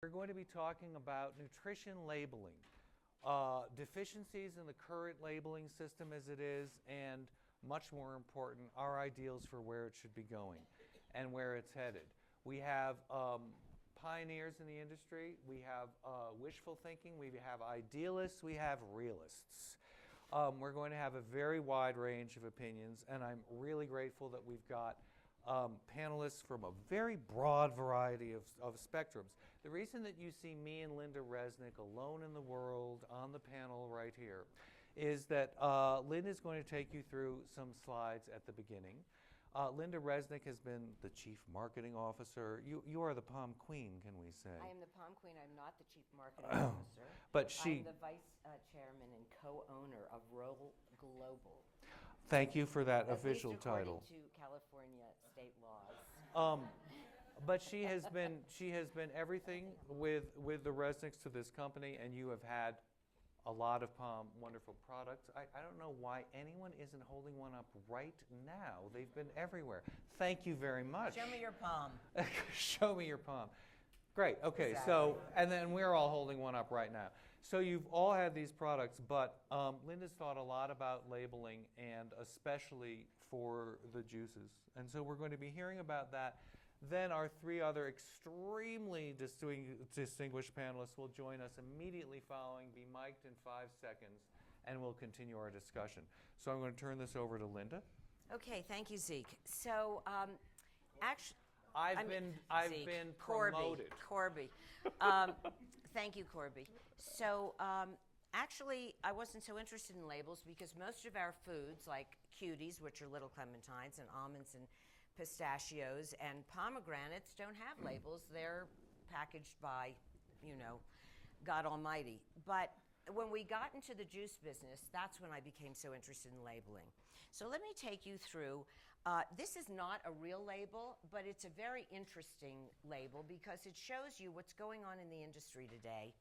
we're going to be talking about nutrition labeling, deficiencies in the current labeling system as it is, and much more important, our ideals for where it should be going and where it's headed. We have pioneers in the industry, we have wishful thinking, we have idealists, we have realists. We're going to have a very wide range of opinions, and I'm really grateful that we've got panelists from a very broad variety of spectrums. The reason that you see me and Linda Resnick alone in the world on the panel right here is that Linda is going to take you through some slides at the beginning. Linda Resnick has been the Chief Marketing Officer. You are the Palm Queen, can we say? I am the Palm Queen. I'm not the Chief Marketing Officer. But she... I'm the Vice Chairman and co-owner of Roll Global. Thank you for that At official least title. according to California state laws. But she has been everything with the Resnicks to this company, and you have had a lot of Palm wonderful products. I don't know why anyone isn't holding one up right now. They've been everywhere. Thank you very much. Show me your palm. Show me your palm. Great, okay, Exactly. So, and then we're all holding one up right now. So you've all had these products, but Linda's thought a lot about labeling, and especially for the juices. And so we're going to be hearing about that. Then our three other extremely distinguished panelists will join us immediately following, be mic'd in 5 seconds, and we'll continue our discussion. So I'm going to turn this over to Linda. Okay, thank you, Zeke. So, actually, I've been promoted. Corby. Thank you, Corby. So, actually, I wasn't so interested in labels because most of our foods, like cuties, which are little clementines, and almonds and pistachios, and pomegranates, don't have labels. They're packaged by, God Almighty. But when we got into the juice business, that's when I became so interested in labeling. So let me take you through. This is not a real label, but it's a very interesting label because it shows you what's going on in the industry today.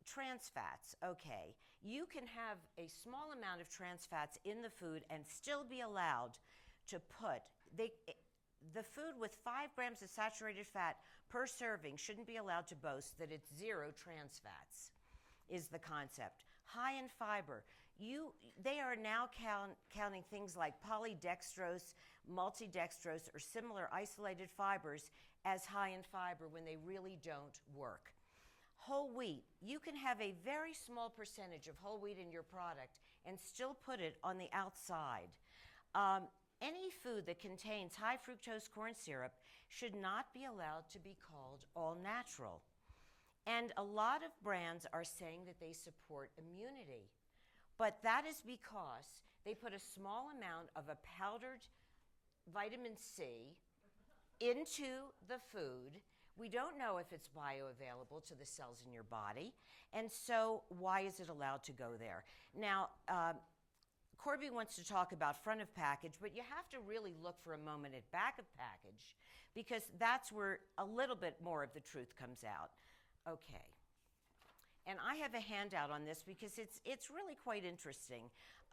Trans fats, okay. You can have a small amount of trans fats in the food and still be allowed to put, the food with 5 grams of saturated fat per serving shouldn't be allowed to boast that it's 0 trans fats, is the concept. High in fiber. They are now counting things like polydextrose, multidextrose, or similar isolated fibers as high in fiber when they really don't work. Whole wheat. You can have a very small percentage of whole wheat in your product and still put it on the outside. Any food that contains high fructose corn syrup should not be allowed to be called all natural. And a lot of brands are saying that they support immunity. But that is because they put a small amount of a powdered vitamin C into the food. We don't know if it's bioavailable to the cells in your body. And so why is it allowed to go there? Now, Corby wants to talk about front of package, but you have to really look for a moment at back of package because that's where a little bit more of the truth comes out. Okay. And I have a handout on this because it's really quite interesting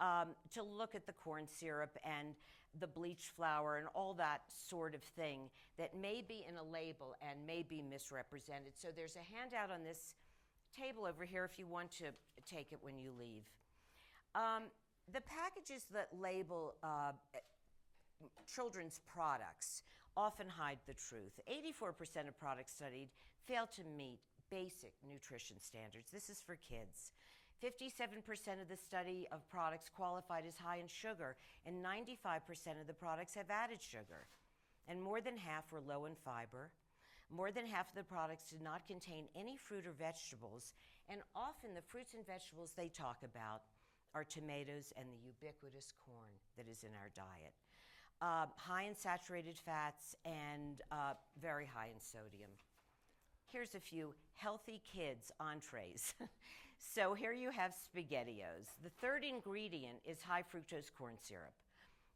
to look at the corn syrup and the bleached flour and all that sort of thing that may be in a label and may be misrepresented. So there's a handout on this table over here if you want to take it when you leave. The packages that label children's products often hide the truth. 84% of products studied fail to meet basic nutrition standards. This is for kids. 57% of the study of products qualified as high in sugar, and 95% of the products have added sugar. And more than half were low in fiber. More than half of the products did not contain any fruit or vegetables, and often the fruits and vegetables they talk about are tomatoes and the ubiquitous corn that is in our diet. High in saturated fats and very high in sodium. Here's a few healthy kids entrees. So here you have SpaghettiOs. The third ingredient is high fructose corn syrup.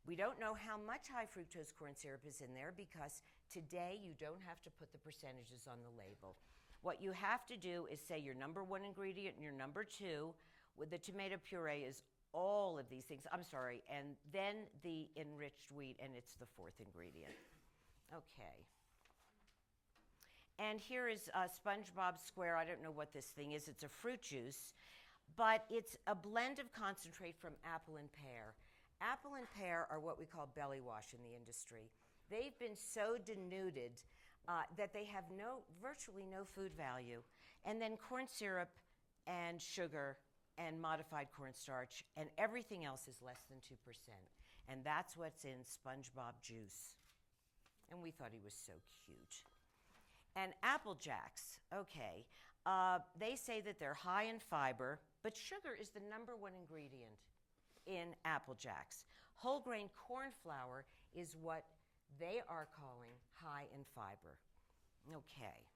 We don't know how much high fructose corn syrup is in there because today you don't have to put the percentages on the label. What you have to do is say your number 1 ingredient and your number 2. With the tomato puree is all of these things. I'm sorry, and then the enriched wheat, and it's the 4th ingredient. Okay. And here is SpongeBob Square. I don't know what this thing is. It's a fruit juice, but it's a blend of concentrate from apple and pear. Apple and pear are what we call belly wash in the industry. They've been so denuded that they have virtually no food value. And then corn syrup and sugar and modified cornstarch and everything else is less than 2%. And that's what's in SpongeBob juice. And we thought he was so cute. And Apple Jacks, okay, they say that they're high in fiber, but sugar is the #1 ingredient in Apple Jacks. Whole grain corn flour is what they are calling high in fiber. Okay.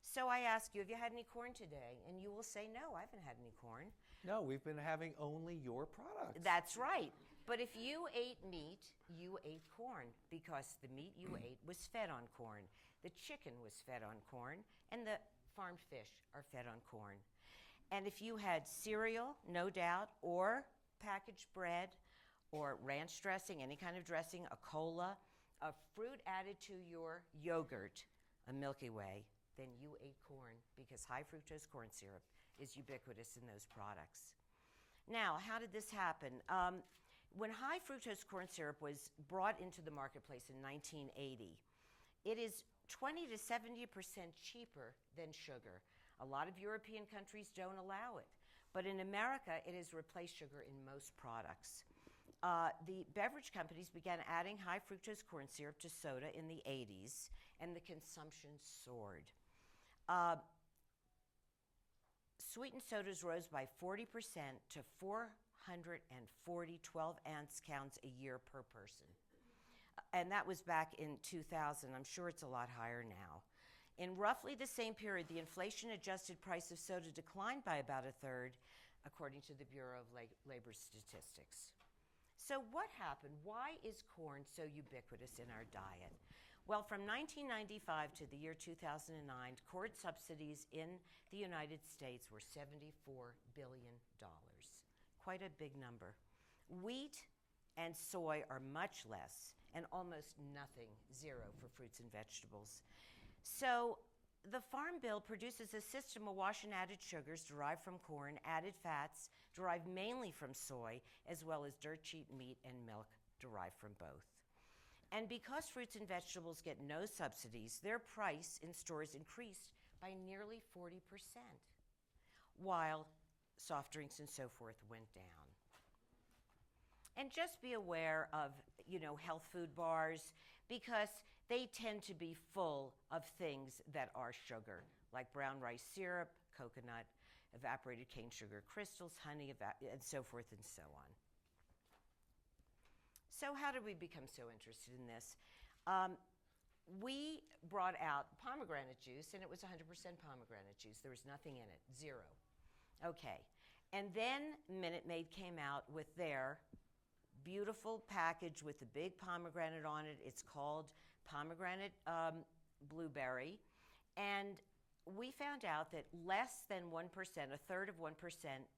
So I ask you, have you had any corn today? And you will say, no, I haven't had any corn. No, we've been having only your products. That's right. But if you ate meat, you ate corn because the meat you ate was fed on corn. The chicken was fed on corn, and the farmed fish are fed on corn. And if you had cereal, no doubt, or packaged bread, or ranch dressing, any kind of dressing, a cola, a fruit added to your yogurt, a Milky Way, then you ate corn because high fructose corn syrup is ubiquitous in those products. Now, how did this happen? When high fructose corn syrup was brought into the marketplace in 1980, it is 20 to 70% cheaper than sugar. A lot of European countries don't allow it. But in America, it has replaced sugar in most products. The beverage companies began adding high fructose corn syrup to soda in the 80s, and the consumption soared. Sweetened sodas rose by 40% to 440 12-ounce counts a year per person. And that was back in 2000. I'm sure it's a lot higher now. In roughly the same period, the inflation-adjusted price of soda declined by about a third, according to the Bureau of Labor Statistics. So what happened? Why is corn so ubiquitous in our diet? Well, from 1995 to the year 2009, corn subsidies in the United States were $74 billion. Quite a big number. Wheat and soy are much less, and almost nothing, zero, for fruits and vegetables. So the Farm Bill produces a system of wash and added sugars derived from corn, added fats derived mainly from soy, as well as dirt cheap meat and milk derived from both. And because fruits and vegetables get no subsidies, their price in stores increased by nearly 40%, while soft drinks and so forth went down. And just be aware of, health food bars, because they tend to be full of things that are sugar, like brown rice syrup, coconut, evaporated cane sugar crystals, honey, and so forth and so on. So how did we become so interested in this? We brought out pomegranate juice, and it was 100% pomegranate juice. There was nothing in it, zero. Okay. And then Minute Maid came out with their beautiful package with the big pomegranate on it. It's called pomegranate blueberry. And we found out that less than 1%, a third of 1%,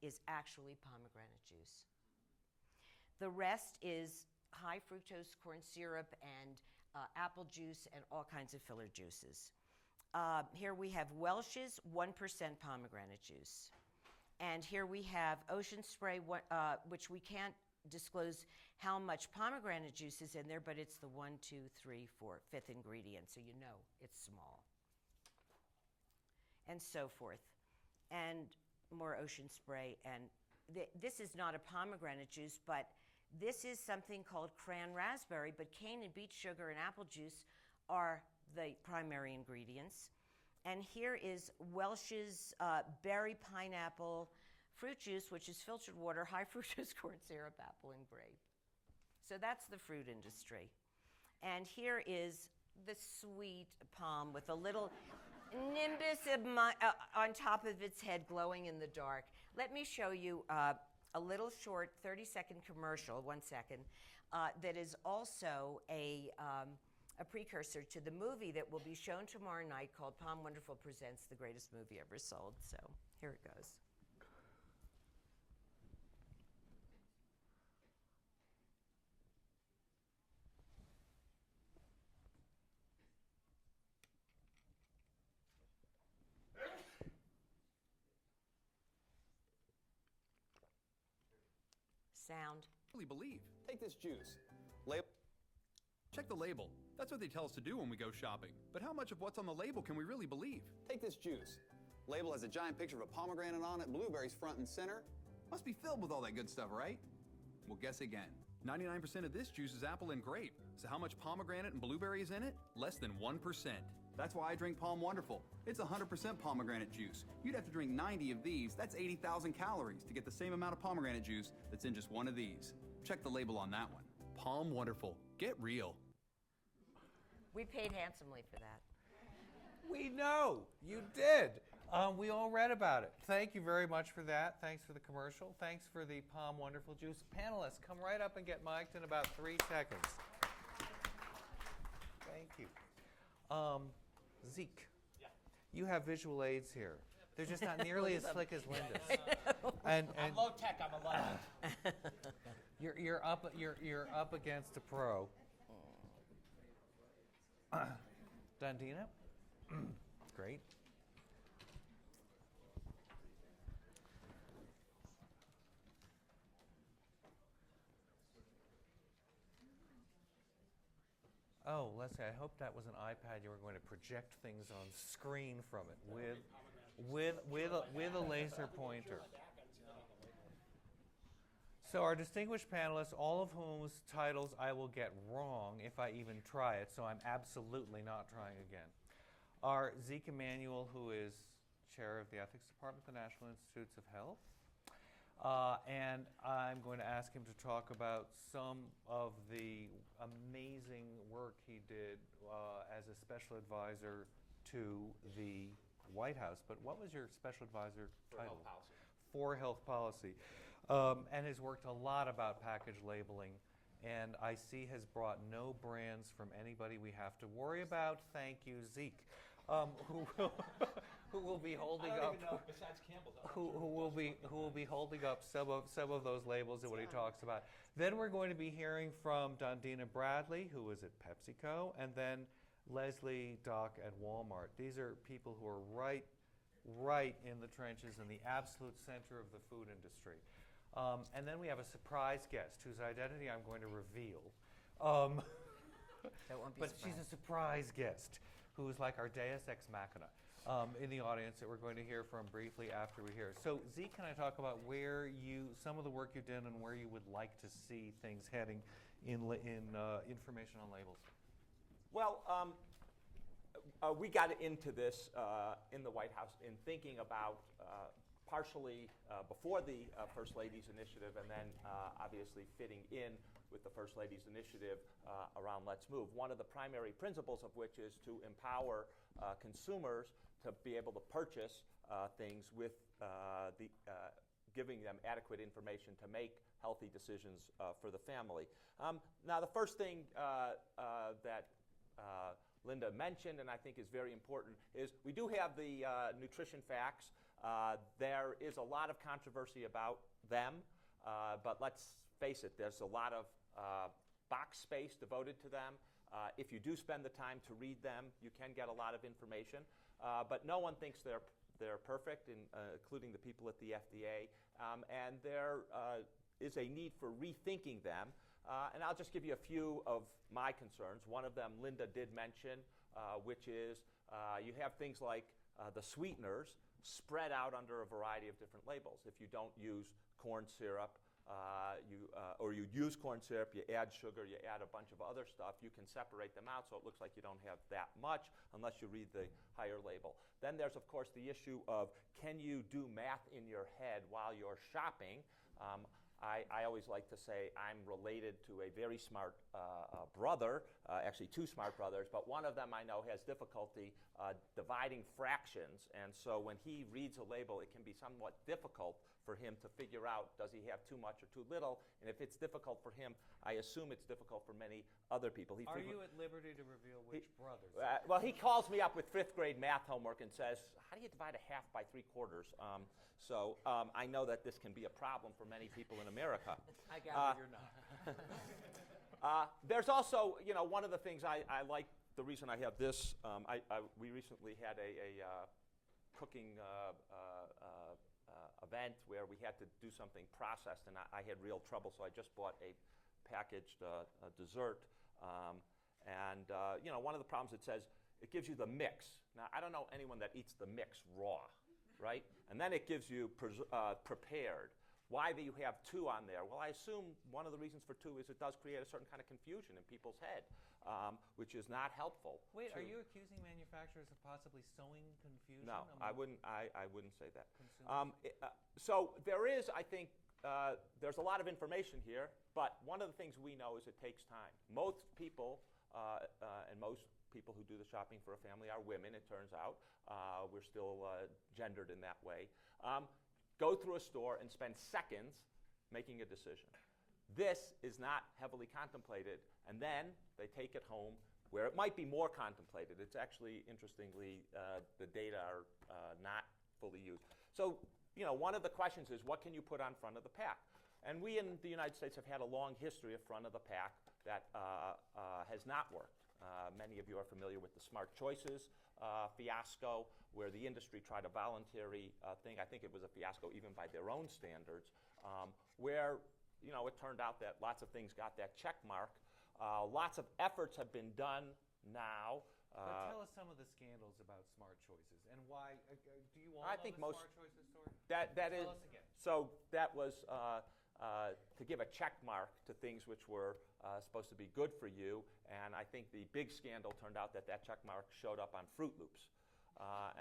is actually pomegranate juice. The rest is high fructose corn syrup and apple juice and all kinds of filler juices. Here we have Welch's 1% pomegranate juice. And here we have Ocean Spray, which we can't disclose how much pomegranate juice is in there, but it's the 1, 2, 3, 4, 5th ingredient, so you know it's small. And so forth. And more Ocean Spray. And this is not a pomegranate juice, but this is something called cran raspberry, but cane and beet sugar and apple juice are the primary ingredients. And here is Welch's berry pineapple fruit juice, which is filtered water, high fructose corn syrup, apple, and grape. So that's the fruit industry. And here is the sweet palm with a little nimbus on top of its head glowing in the dark. Let me show you a little short 30-second commercial, 1 second, that is also a precursor to the movie that will be shown tomorrow night called Palm Wonderful Presents the Greatest Movie Ever Sold. So here it goes. Sound. Really believe. Take this juice. Label. Check the label. That's what they tell us to do when we go shopping. But how much of what's on the label can we really believe? Take this juice. Label has a giant picture of a pomegranate on it, blueberries front and center. Must be filled with all that good stuff, right? Well, guess again. 99% of this juice is apple and grape. So how much pomegranate and blueberry is in it? Less than 1%. That's why I drink Palm Wonderful. It's 100% pomegranate juice. You'd have to drink 90 of these. That's 80,000 calories to get the same amount of pomegranate juice that's in just one of these. Check the label on that one. Palm Wonderful. Get real. We paid handsomely for that. We know you did. We all read about it. Thank you very much for that. Thanks for the commercial. Thanks for the Palm Wonderful Juice. Panelists, come right up and get mic'd in about 3 seconds. Thank you. Zeke, you have visual aids here. They're just not nearly as slick as Linda's. And I'm low tech. I'm a Luddite. you're up against a pro. Dandina, great. Oh, Leslie, I hope that was an iPad. You were going to project things on screen from it with a laser pointer. So our distinguished panelists, all of whose titles I will get wrong if I even try it, so I'm absolutely not trying again, are Zeke Emanuel, who is chair of the Ethics Department at the National Institutes of Health, and I'm going to ask him to talk about some of the amazing work he did as a special advisor to the White House. But what was your special advisor title? For health policy. And has worked a lot about package labeling, and I see has brought no brands from anybody we have to worry about. Thank you, Zeke, who will be holding I don't up. even know, besides Campbell's. Who will be holding up some of those labels and what he talks about. Then we're going to be hearing from Dandina Bradley, who is at PepsiCo, and then Leslie Dock at Walmart. These are people who are right in the trenches in the absolute center of the food industry. And then we have a surprise guest whose identity I'm going to reveal. That won't be But she's a surprise guest who is like our deus ex machina in the audience that we're going to hear from briefly after we hear. So Zeke, can I talk about some of the work you did and where you would like to see things heading in information on labels? Well, we got into this in the White House in thinking about partially before the First Lady's Initiative, and then obviously fitting in with the First Lady's Initiative around Let's Move. One of the primary principles of which is to empower consumers to be able to purchase things with giving them adequate information to make healthy decisions for the family. Now, the first thing that Linda mentioned, and I think is very important, is we do have the nutrition facts. There is a lot of controversy about them, but let's face it, there's a lot of box space devoted to them. If you do spend the time to read them, you can get a lot of information, but no one thinks they're perfect, including the people at the FDA, and there is a need for rethinking them. And I'll just give you a few of my concerns. One of them Linda did mention, which is you have things like the sweeteners spread out under a variety of different labels. If you don't use corn syrup, or you use corn syrup, you add sugar, you add a bunch of other stuff, you can separate them out so it looks like you don't have that much unless you read the higher label. Then there's, of course, the issue of can you do math in your head while you're shopping? I always like to say I'm related to a very smart brother, actually 2 smart brothers, but one of them I know has difficulty dividing fractions, and so when he reads a label, it can be somewhat difficult for him to figure out, does he have too much or too little? And if it's difficult for him, I assume it's difficult for many other people. Are you at liberty to reveal which brothers? Well, he calls me up with 5th grade math homework and says, how do you divide a half by 3/4? So I know that this can be a problem for many people in America. I gather you're not. There's also, one of the things I like, the reason I have this, we recently had a cooking event where we had to do something processed, and I had real trouble, so I just bought a packaged dessert. One of the problems, it says it gives you the mix. Now, I don't know anyone that eats the mix raw, right? And then it gives you prepared. Why do you have 2 on there? Well, I assume one of the reasons for 2 is it does create a certain kind of confusion in people's head, which is not helpful. Wait, are you accusing manufacturers of possibly sowing confusion? No, I wouldn't say that. Consumers? So there is, I think, there's a lot of information here, but one of the things we know is it takes time. Most people, and most people who do the shopping for a family are women, it turns out. We're still gendered in that way. Go through a store and spend seconds making a decision. This is not heavily contemplated, and then they take it home where it might be more contemplated. It's actually, interestingly, the data are not fully used. So, one of the questions is, what can you put on front of the pack? And we in the United States have had a long history of front of the pack that has not worked. Many of you are familiar with the Smart Choices fiasco, where the industry tried a voluntary thing. I think it was a fiasco even by their own standards, where it turned out that lots of things got that check mark. Lots of efforts have been done now. But tell us some of the scandals about Smart Choices and why. Do you all I know think the most Smart Choices story? Tell us again. So that was to give a check mark to things which were supposed to be good for you, and I think the big scandal turned out that check mark showed up on Fruit Loops,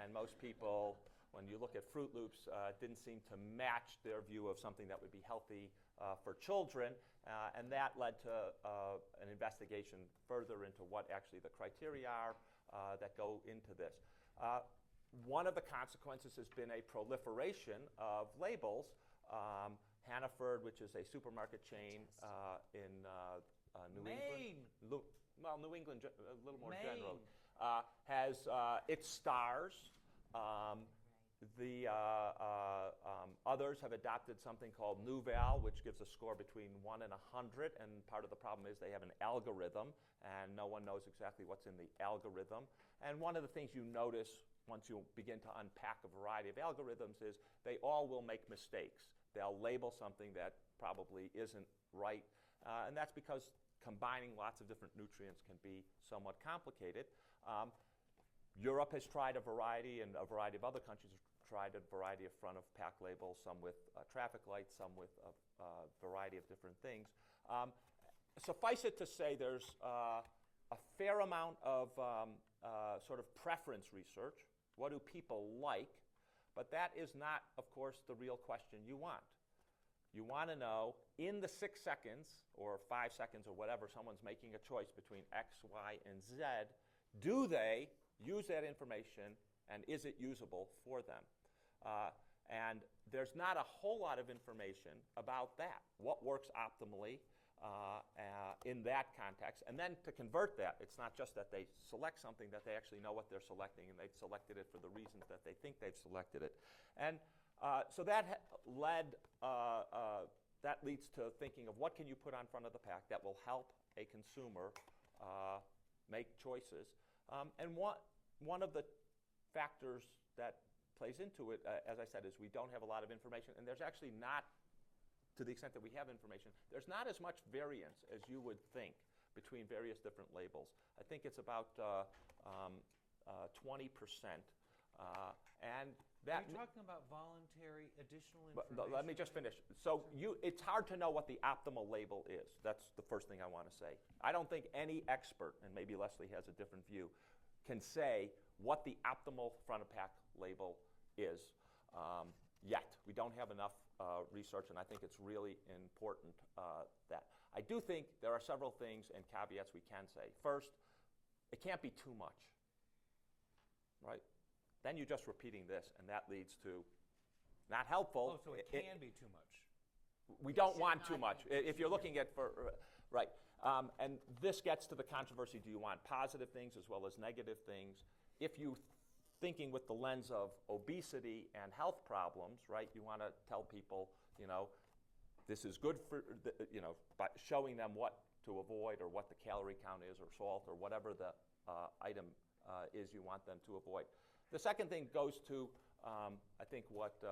and most people, when you look at Fruit Loops, didn't seem to match their view of something that would be healthy for children, and that led to an investigation further into what actually the criteria are that go into this. One of the consequences has been a proliferation of labels. Hannaford, which is a supermarket chain in New England. New England, a little more general, has its stars. The others have adopted something called Nuval, which gives a score between 1 and 100, and part of the problem is they have an algorithm, and no one knows exactly what's in the algorithm. And one of the things you notice once you begin to unpack a variety of algorithms is they all will make mistakes. They'll label something that probably isn't right, and that's because combining lots of different nutrients can be somewhat complicated. Europe has tried a variety, and a variety of other countries have tried a variety of front-of-pack labels, some with traffic lights, some with a variety of different things. Suffice it to say there's a fair amount of sort of preference research. What do people like? But that is not, of course, the real question you want. You want to know, in the 6 seconds, or 5 seconds, or whatever, someone's making a choice between X, Y, and Z, do they use that information, and is it usable for them? And there's not a whole lot of information about that. What works optimally in that context? And then to convert that, it's not just that they select something, that they actually know what they're selecting, and they've selected it for the reasons that they think they've selected it. And so that leads to thinking of what can you put on front of the pack that will help a consumer make choices. And one of the factors that plays into it, as I said, is we don't have a lot of information, and there's actually not, to the extent that we have information, there's not as much variance as you would think between various different labels. I think it's about 20%. And that Are you talking about voluntary additional information? let me just finish. So it's hard to know what the optimal label is. That's the first thing I want to say. I don't think any expert, and maybe Leslie has a different view, can say what the optimal front-of-pack label is yet. We don't have enough research, and I think it's really important that. I do think there are several things and caveats we can say. First, it can't be too much, right? Then you're just repeating this, and that leads to not helpful. Oh, so it can be too much. We don't want too much. If you're looking at right. And this gets to the controversy. Do you want positive things as well as negative things? If you're thinking with the lens of obesity and health problems, right, you want to tell people, this is good for, by showing them what to avoid or what the calorie count is or salt or whatever the item is you want them to avoid. The second thing goes to, I think, what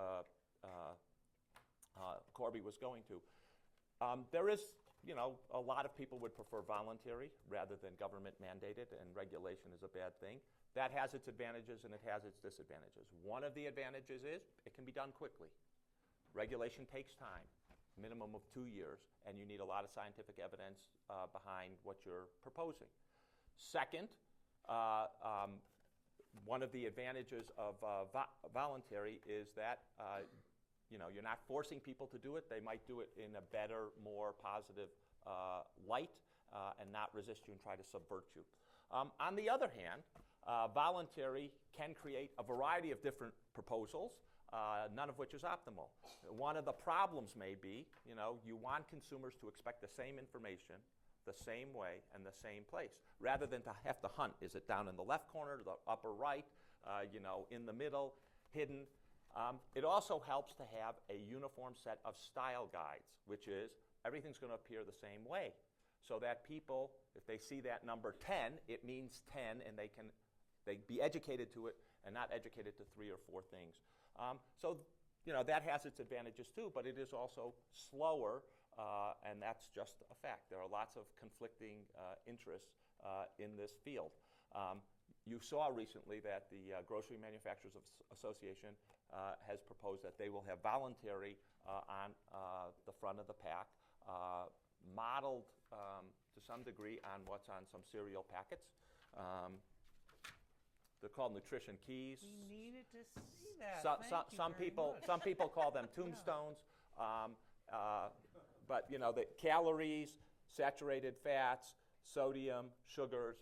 Corby was going to. There is, a lot of people would prefer voluntary rather than government mandated, and regulation is a bad thing. That has its advantages and it has its disadvantages. One of the advantages is it can be done quickly. Regulation takes time, minimum of 2 years, and you need a lot of scientific evidence behind what you're proposing. Second, one of the advantages of voluntary is that you're not forcing people to do it. They might do it in a better, more positive light and not resist you and try to subvert you. On the other hand, voluntary can create a variety of different proposals, none of which is optimal. One of the problems may be, you want consumers to expect the same information the same way and the same place, rather than to have to hunt. Is it down in the left corner, the upper right, in the middle, hidden? It also helps to have a uniform set of style guides, which is everything's going to appear the same way, so that people, if they see that number 10, it means 10, and they be educated to it and not educated to 3 or 4 things. That has its advantages too, but it is also slower, and that's just a fact. There are lots of conflicting interests in this field. You saw recently that the Grocery Manufacturers Association has proposed that they will have voluntary on the front of the pack, modeled to some degree on what's on some cereal packets. They're called nutrition keys. We needed to see that. Some people call them tombstones. But the calories, saturated fats, sodium, sugars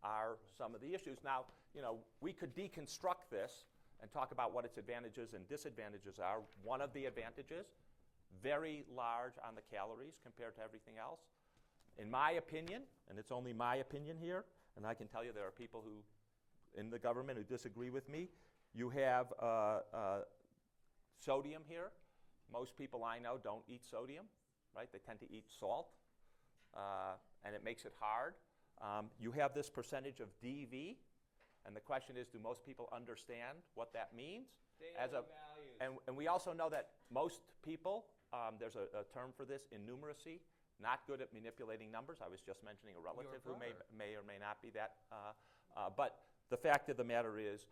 are some of the issues. Now, we could deconstruct this and talk about what its advantages and disadvantages are. One of the advantages, very large on the calories compared to everything else. In my opinion, and it's only my opinion here, and I can tell you there are people in the government who disagree with me, you have sodium here. Most people I know don't eat sodium, right? They tend to eat salt, and it makes it hard. You have this percentage of DV, and the question is, do most people understand what that means? Values. And we also know that most people, there's a term for this, innumeracy, not good at manipulating numbers. I was just mentioning a relative who may or may not be that. But the fact of the matter is,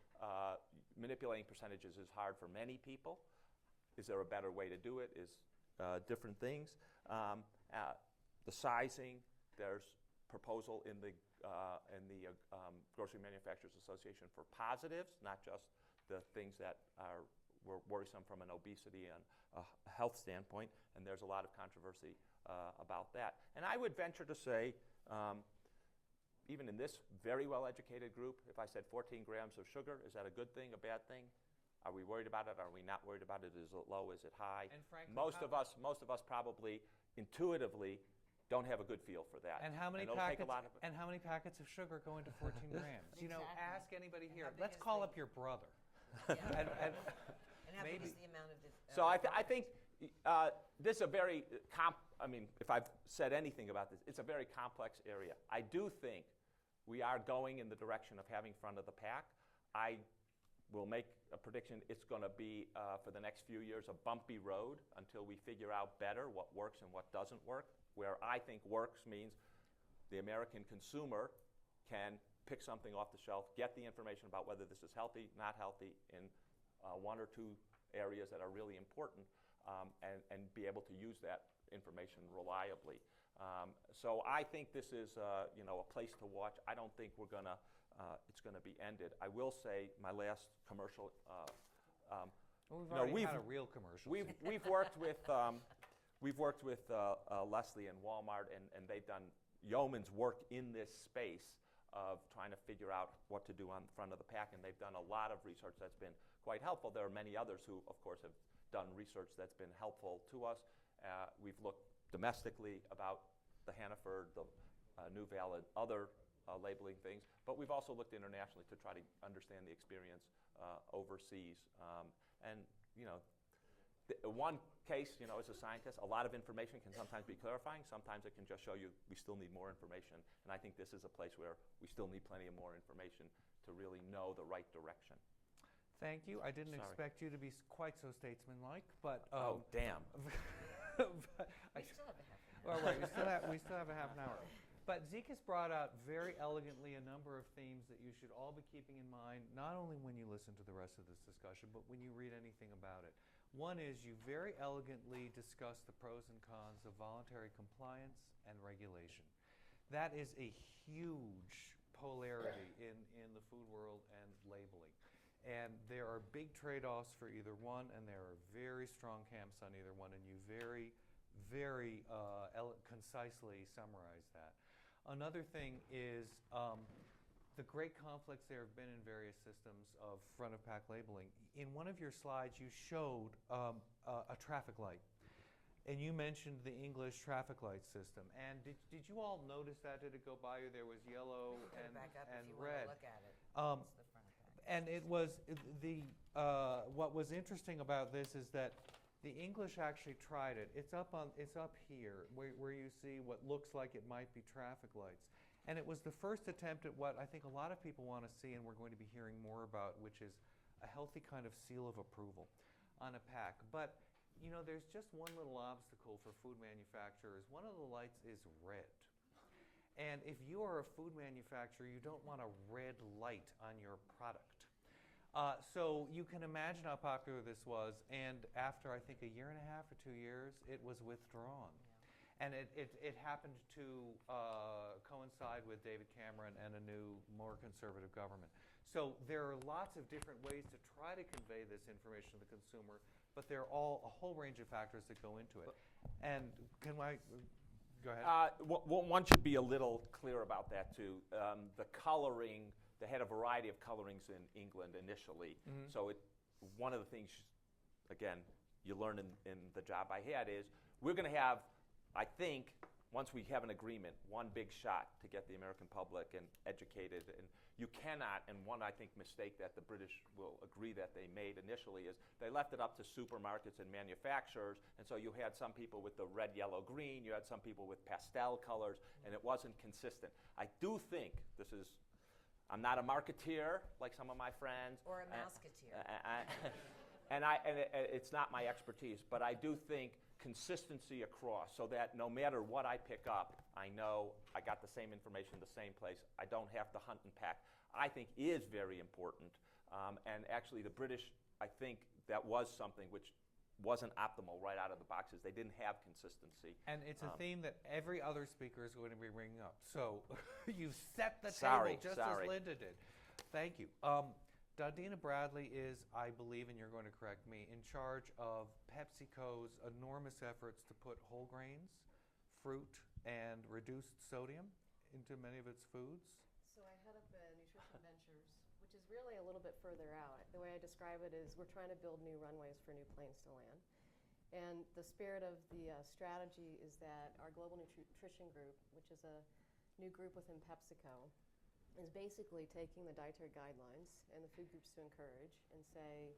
manipulating percentages is hard for many people. Is there a better way to do it? Is different things. The sizing, there's proposal in the Grocery Manufacturers Association for positives, not just the things that were worrisome from an obesity and a health standpoint, and there's a lot of controversy about that. And I would venture to say, even in this very well-educated group, if I said 14 grams of sugar, is that a good thing, a bad thing? Are we worried about it? Are we not worried about it? Is it low? Is it high? And frankly, most of us probably intuitively don't have a good feel for that. And how many it'll packets? take a lot of And how many packets of sugar go into 14 grams? Exactly. Ask anybody And here. how big Let's is call the- up your brother. Yeah. and And how big maybe- is the amount of this? So I think this is a very if I've said anything about this, it's a very complex area. I do think we are going in the direction of having front of the pack. I will make a prediction. It's going to be, for the next few years, a bumpy road until we figure out better what works and what doesn't work. Where I think works means the American consumer can pick something off the shelf, get the information about whether this is healthy, not healthy, in 1 or 2 areas that are really important, and be able to use that information reliably. So I think this is a place to watch. I don't think it's going to be ended. I will say my last commercial. we've already had a real commercial. We've worked with Leslie and Walmart, and they've done yeoman's work in this space of trying to figure out what to do on the front of the pack, and they've done a lot of research that's been quite helpful. There are many others who, of course, have done research that's been helpful to us. We've looked domestically about the Hannaford, the New Val, and other labeling things, but we've also looked internationally to try to understand the experience overseas. One case, as a scientist, a lot of information can sometimes be clarifying. Sometimes it can just show you we still need more information. And I think this is a place where we still need plenty of more information to really know the right direction. Thank you. I didn't Sorry. expect you to be quite so statesmanlike, but Oh, damn. but We still have a half an hour. well, right, we still have a half an hour. But Zeke has brought out very elegantly a number of themes that you should all be keeping in mind, not only when you listen to the rest of this discussion, but when you read anything about it. One is you very elegantly discuss the pros and cons of voluntary compliance and regulation. That is a huge polarity in the food world and labeling. And there are big trade-offs for either one, and there are very strong camps on either one, and you very concisely summarize that. Another thing is the great conflicts there have been in various systems of front-of-pack labeling. In one of your slides, you showed a traffic light, and you mentioned the English traffic light system. And did you all notice that? Did it go by you? There was yellow and Back up and if you red. want to look at it. It's the front of pack. And it was what was interesting about this is that the English actually tried it. It's up here where you see what looks like it might be traffic lights. And it was the first attempt at what I think a lot of people want to see, and we're going to be hearing more about, which is a healthy kind of seal of approval on a pack. But you know, there's just one little obstacle for food manufacturers. One of the lights is red. And if you are a food manufacturer, you don't want a red light on your product. So you can imagine how popular this was, and after I think a year and a half or 2 years, it was withdrawn. Yeah. And it happened to coincide with David Cameron and a new, more conservative government. So there are lots of different ways to try to convey this information to the consumer, but there are a whole range of factors that go into it. And can I... Go ahead. One should be a little clear about that too. The coloring, they had a variety of colorings in England initially. Mm-hmm. So one of the things, again, you learn in the job I had is we're going to have, I think, once we have an agreement, one big shot to get the American public and educated. And you cannot, and one I think mistake that the British will agree that they made initially is they left it up to supermarkets and manufacturers, and so you had some people with the red, yellow, green, you had some people with pastel colors, and it wasn't consistent. I do think I'm not a marketeer like some of my friends. Or a mouseketeer. And it's not my expertise, but I do think consistency across so that no matter what I pick up, I know I got the same information, the same place. I don't have to hunt and pack. I think is very important. And actually the British, I think that was something which wasn't optimal right out of the boxes. They didn't have consistency. And it's a theme that every other speaker is going to be bringing up. So you've set the table just as Linda did. Thank you. Dundina Bradley is, I believe, and you're going to correct me, in charge of PepsiCo's enormous efforts to put whole grains, fruit, and reduced sodium into many of its foods. So I head up Nutrition Ventures, which is really a little bit further out. The way I describe it is we're trying to build new runways for new planes to land. And the spirit of the strategy is that our Global Nutrition Group, which is a new group within PepsiCo, is basically taking the Dietary Guidelines and the food groups to encourage and say,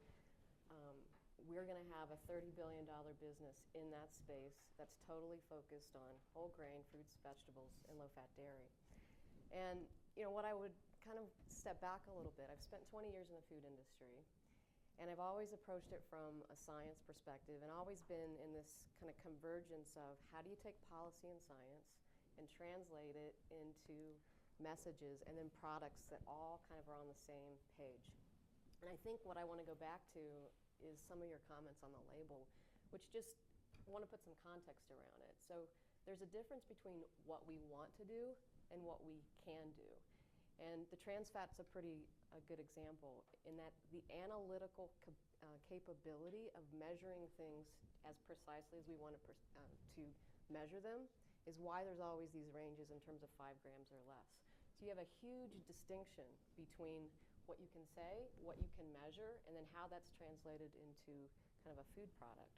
we're going to have a $30 billion business in that space that's totally focused on whole grain, fruits, vegetables, and low-fat dairy. And you know what, I would kind of step back a little bit. I've spent 20 years in the food industry, and I've always approached it from a science perspective and always been in this kind of convergence of how do you take policy and science and translate it into messages and then products that all kind of are on the same page. And I think what I want to go back to is some of your comments on the label, which just want to put some context around it. So there's a difference between what we want to do and what we can do. And the trans fat's a good example in that the analytical capability of measuring things as precisely as we want to measure them is why there's always these ranges in terms of 5 grams or less. So you have a huge distinction between what you can say, what you can measure, and then how that's translated into kind of a food product.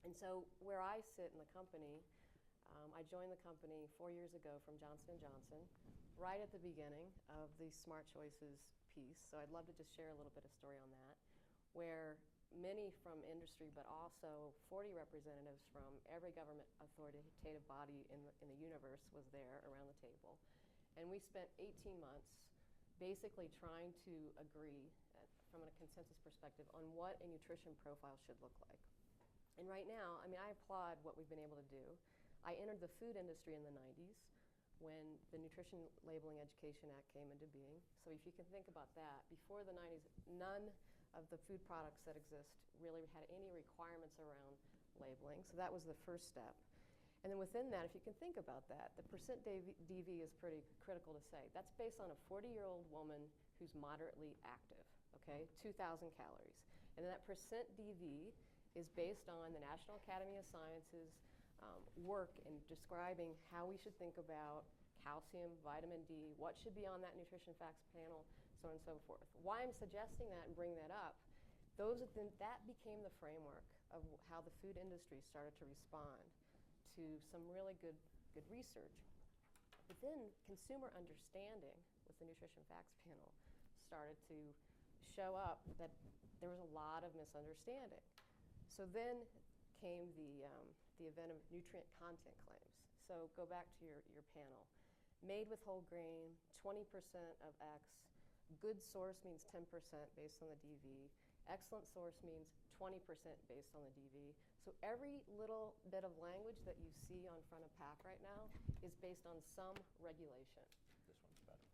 And so where I sit in the company, I joined the company 4 years ago from Johnson & Johnson, right at the beginning of the Smart Choices piece. So I'd love to just share a little bit of story on that, where many from industry, but also 40 representatives from every government authoritative body in the universe was there around the table. And we spent 18 months basically trying to agree from a consensus perspective on what a nutrition profile should look like. And right now, I mean, I applaud what we've been able to do. I entered the food industry in the 90s when the Nutrition Labeling Education Act came into being. So if you can think about that, before the 90s, none of the food products that exist really had any requirements around labeling. So that was the first step. And then within that, if you can think about that, the percent DV is pretty critical to say. That's based on a 40-year-old woman who's moderately active, okay, 2,000 calories. And then that percent DV is based on the National Academy of Sciences work in describing how we should think about calcium, vitamin D, what should be on that nutrition facts panel, so on and so forth. Why I'm suggesting that and bring that up, that became the framework of how the food industry started to respond to some really good research. But then consumer understanding with the nutrition facts panel started to show up that there was a lot of misunderstanding. So then came the event of nutrient content claims. So go back to your panel. Made with whole grain, 20% of X. Good source means 10% based on the DV. Excellent source means 20% based on the DV. So every little bit of language that you see on front of pack right now is based on some regulation. This one's better.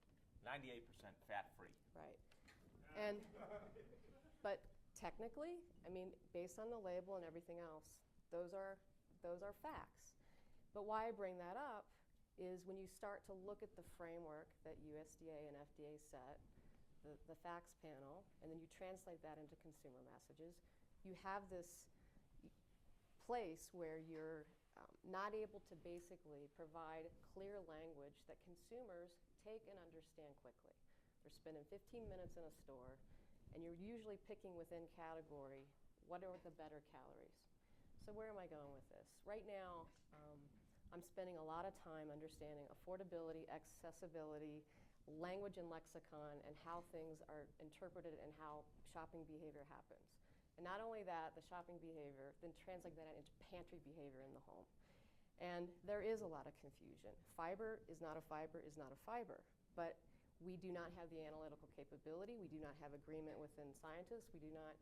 98% fat-free. Right. But technically, I mean, based on the label and everything else, those are facts. But why I bring that up is when you start to look at the framework that USDA and FDA set, the facts panel, and then you translate that into consumer messages, you have this place where you're not able to basically provide clear language that consumers take and understand quickly. They're spending 15 minutes in a store, and you're usually picking within category what are the better calories. So where am I going with this? Right now, I'm spending a lot of time understanding affordability, accessibility, language and lexicon, and how things are interpreted and how shopping behavior happens. And not only that, the shopping behavior, then translate that into pantry behavior in the home. And there is a lot of confusion. Fiber is not a fiber is not a fiber. But we do not have the analytical capability. We do not have agreement within scientists. We do not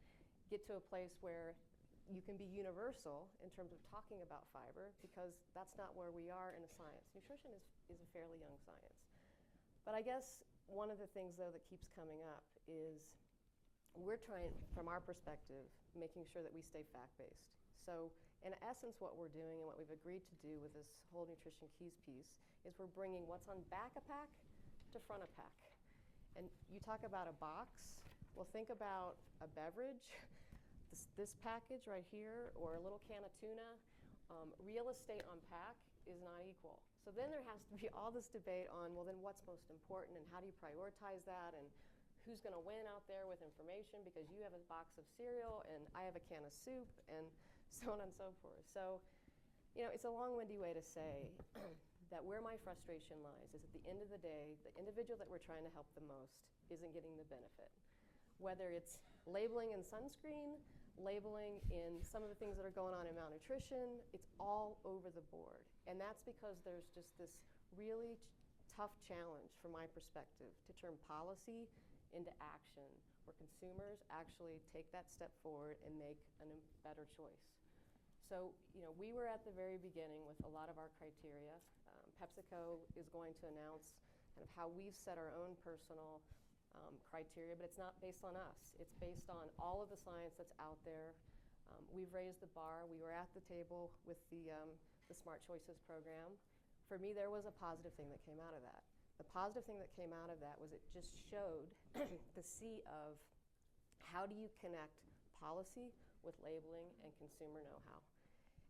get to a place where you can be universal in terms of talking about fiber, because that's not where we are in a science. Nutrition is a fairly young science. But I guess one of the things, though, that keeps coming up is we're trying, from our perspective, making sure that we stay fact-based. So in essence, what we're doing and what we've agreed to do with this whole Nutrition Keys piece is we're bringing what's on back of pack to front of pack. And you talk about a box. Well, think about a beverage. This package right here, or a little can of tuna, real estate on pack is not equal. So then there has to be all this debate on, well, then what's most important, and how do you prioritize that, and who's going to win out there with information because you have a box of cereal and I have a can of soup, and so on and so forth. So, you know, it's a long-winded way to say that where my frustration lies is at the end of the day, the individual that we're trying to help the most isn't getting the benefit. Whether it's labeling in sunscreen, labeling in some of the things that are going on in malnutrition, it's all over the board. And that's because there's just this really tough challenge from my perspective to turn policy into action, where consumers actually take that step forward and make a better choice. So, you know, we were at the very beginning with a lot of our criteria. PepsiCo is going to announce kind of how we've set our own personal criteria, but it's not based on us. It's based on all of the science that's out there. We've raised the bar. We were at the table with the Smart Choices program. For me, there was a positive thing that came out of that. The positive thing that came out of that was it just showed the sea of how do you connect policy with labeling and consumer know-how.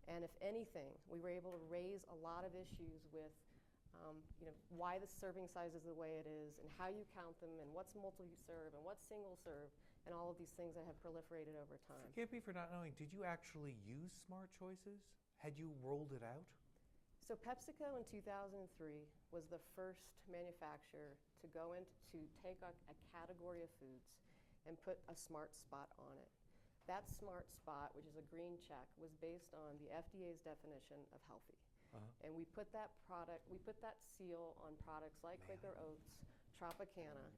And if anything, we were able to raise a lot of issues with you know, why the serving size is the way it is, and how you count them, and what's multi-serve, and what's single-serve, and all of these things that have proliferated over time. Forgive me for not knowing, did you actually use Smart Choices? Had you rolled it out? So PepsiCo in 2003 was the first manufacturer to go in to take a category of foods and put a smart spot on it. That smart spot, which is a green check, was based on the FDA's definition of healthy. And we put that seal on products like Quaker Oats, Tropicana,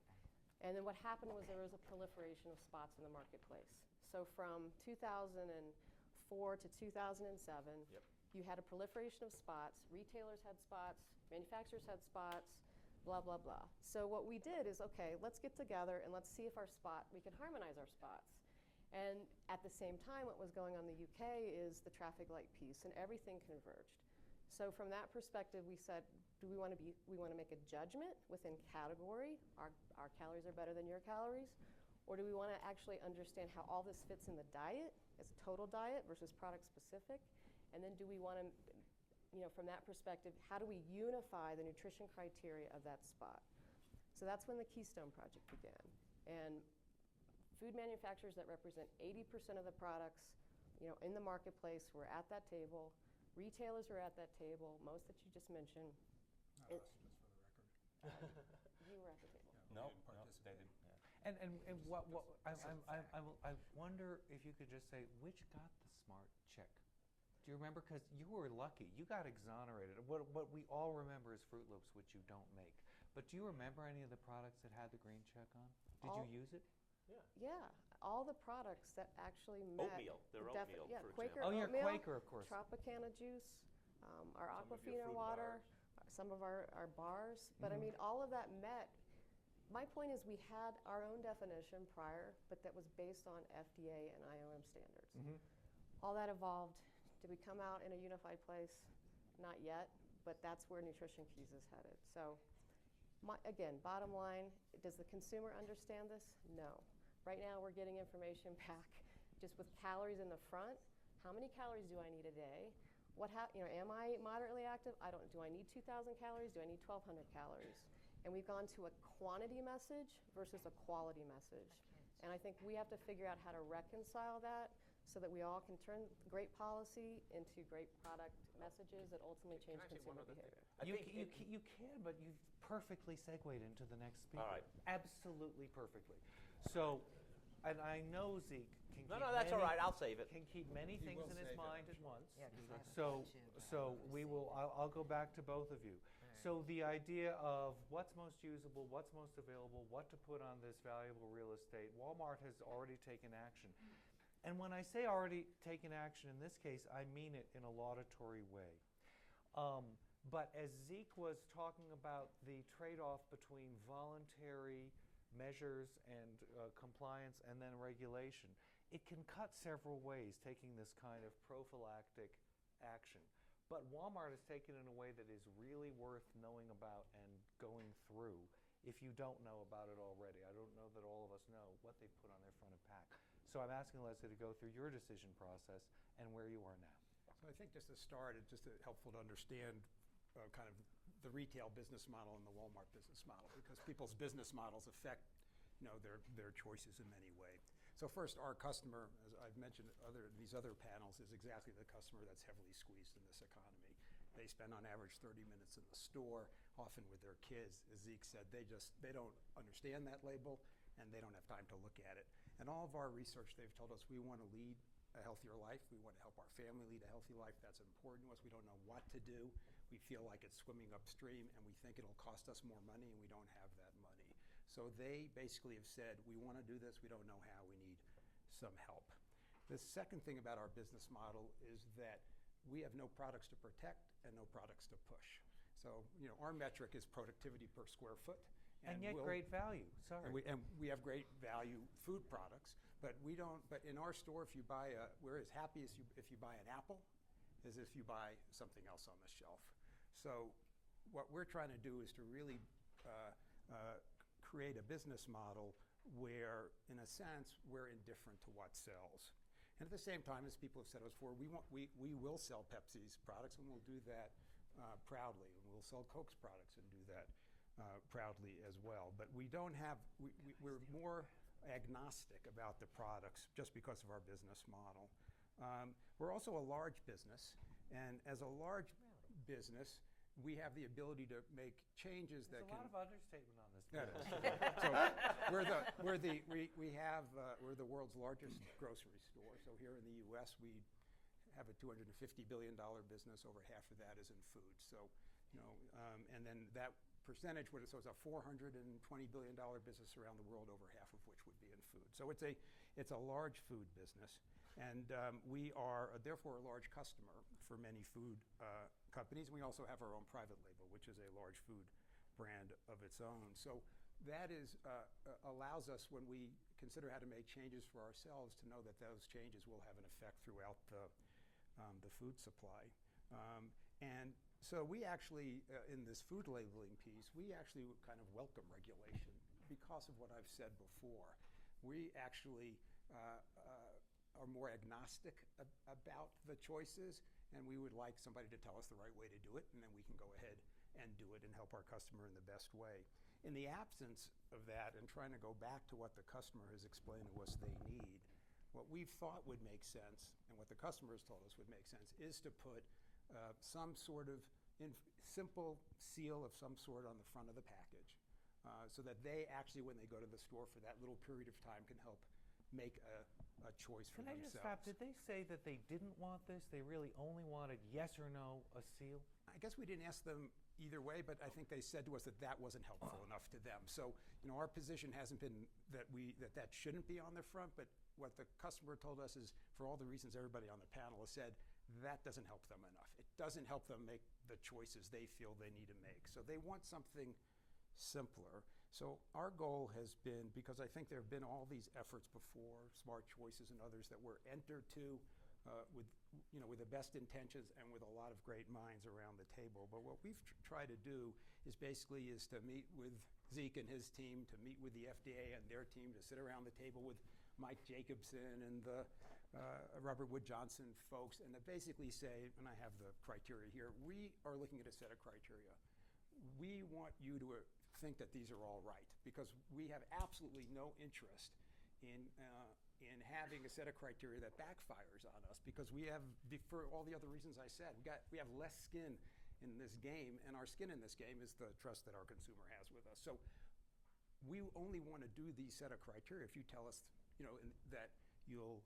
And then what happened was there was a proliferation of spots in the marketplace. So from 2004 to 2007, you had a proliferation of spots. Retailers had spots, manufacturers had spots, blah, blah, blah. So what we did is, okay, let's get together and let's see if we can harmonize our spots. And at the same time, what was going on in the UK is the traffic light piece, and everything converged. So from that perspective, we said, we want to make a judgment within category, our calories are better than your calories, or do we want to actually understand how all this fits in the diet as a total diet versus product specific? And then do we want to, from that perspective, how do we unify the nutrition criteria of that spot? So that's when the Keystone Project began. And food manufacturers that represent 80% of the products, in the marketplace were at that table. Retailers were at that table, most that you just mentioned. Not us, just for the record. You were at the table. No, They didn't. And I wonder if you could just say, which got the smart check? Do you remember? Because you were lucky. You got exonerated. What we all remember is Fruit Loops, which you don't make. But do you remember any of the products that had the green check on? Did you use it? Yeah, all the products that actually met. Oatmeal, their oatmeal, for Quaker example. Oh, oatmeal, you're Quaker, of course. Tropicana juice, our Some of your Aquafina fruit water, bars. some of our bars. But I mean, all of that met. My point is we had our own definition prior, but that was based on FDA and IOM standards. All that evolved. Did we come out in a unified place? Not yet, but that's where Nutrition Keys is headed. So again, bottom line, does the consumer understand this? No. Right now, we're getting information back just with calories in the front. How many calories do I need a day? Am I moderately active? Do I need 2,000 calories? Do I need 1,200 calories? And we've gone to a quantity message versus a quality message. And I think we have to figure out how to reconcile that so that we all can turn great policy into great product messages that ultimately change consumer behavior. You can, but you've perfectly segued into the next speaker. All right. Absolutely perfectly. So, and I know Zeke can keep No, that's all right. I'll save it. Can keep many things in his save it, mind I'm at once. Yeah, 'cause I have a So, question so we will. I'll go back to both of you. So the idea of what's most usable, what's most available, what to put on this valuable real estate, Walmart has already taken action. And when I say already taken action in this case, I mean it in a laudatory way. But as Zeke was talking about the trade-off between voluntary measures and compliance and then regulation, it can cut several ways, taking this kind of prophylactic action. But Walmart has taken it in a way that is really worth knowing about and going through if you don't know about it already. I don't know that all of us know what they've put on their front of pack. So I'm asking Leslie to go through your decision process and where you are now. So I think just to start, it's just helpful to understand kind of the retail business model and the Walmart business model, because people's business models affect their choices in many ways. So first, our customer, as I've mentioned these other panels, is exactly the customer that's heavily squeezed in this economy. They spend on average 30 minutes in the store, often with their kids. As Zeke said, they don't understand that label, and they don't have time to look at it. And all of our research, they've told us we want to lead a healthier life. We want to help our family lead a healthy life. That's important to us. We don't know what to do. We feel like it's swimming upstream, and we think it'll cost us more money, and we don't have that money. So they basically have said, we want to do this. We don't know how. We need some help. The second thing about our business model is that we have no products to protect and no products to push. So, our metric is productivity per square foot. And yet great value. Sorry. And we have great value food products, but we don't. But in our store, we're as happy if you buy an apple as if you buy something else on the shelf. So, what we're trying to do is to really create a business model where, in a sense, we're indifferent to what sells. And at the same time, as people have said before, we will sell Pepsi's products, and we'll do that proudly, and we'll sell Coke's products and do that proudly as well. But we're more agnostic about the products just because of our business model. We're also a large business, and as a large business, we have the ability to make changes There's that a lot of understatement on this. Yeah, so we're the world's largest grocery store. So here in the U.S., we have a $250 billion business. Over half of that is in food. So, and then that percentage, so it's a $420 billion business around the world, over half of which would be in food. So it's a large food business, and we are therefore a large customer for many food companies. We also have our own private label, which is a large food brand of its own. So that allows us, when we consider how to make changes for ourselves, to know that those changes will have an effect throughout the food supply. And so we actually, in this food labeling piece, we actually kind of welcome regulation because of what I've said before. We actually are more agnostic about the choices, and we would like somebody to tell us the right way to do it, and then we can go ahead and do it and help our customer in the best way. In the absence of that, and trying to go back to what the customer has explained to us they need, what we've thought would make sense, and what the customer has told us would make sense, is to put some sort of simple seal of some sort on the front of the package, so that they actually, when they go to the store for that little period of time, can help make a choice for themselves. Can I just stop? Did they say that they didn't want this? They really only wanted yes or no, a seal? I guess we didn't ask them either way, but I think they said to us that that wasn't helpful enough to them. So, our position hasn't been that that shouldn't be on the front, but what the customer told us is, for all the reasons everybody on the panel has said, that doesn't help them enough. It doesn't help them make the choices they feel they need to make. So they want something simpler. So our goal has been, because I think there have been all these efforts before, Smart Choices and others, that were entered to with the best intentions and with a lot of great minds around the table. But what we've tried to do is to meet with Zeke and his team, to meet with the FDA and their team, to sit around the table with Mike Jacobson and the Robert Wood Johnson folks, and to basically say, and I have the criteria here, we are looking at a set of criteria. We want you to think that these are all right, because we have absolutely no interest in having a set of criteria that backfires on us, because we have, for all the other reasons I said, we have less skin in this game, and our skin in this game is the trust that our consumer has with us. So we only want to do these set of criteria if you tell us, that you'll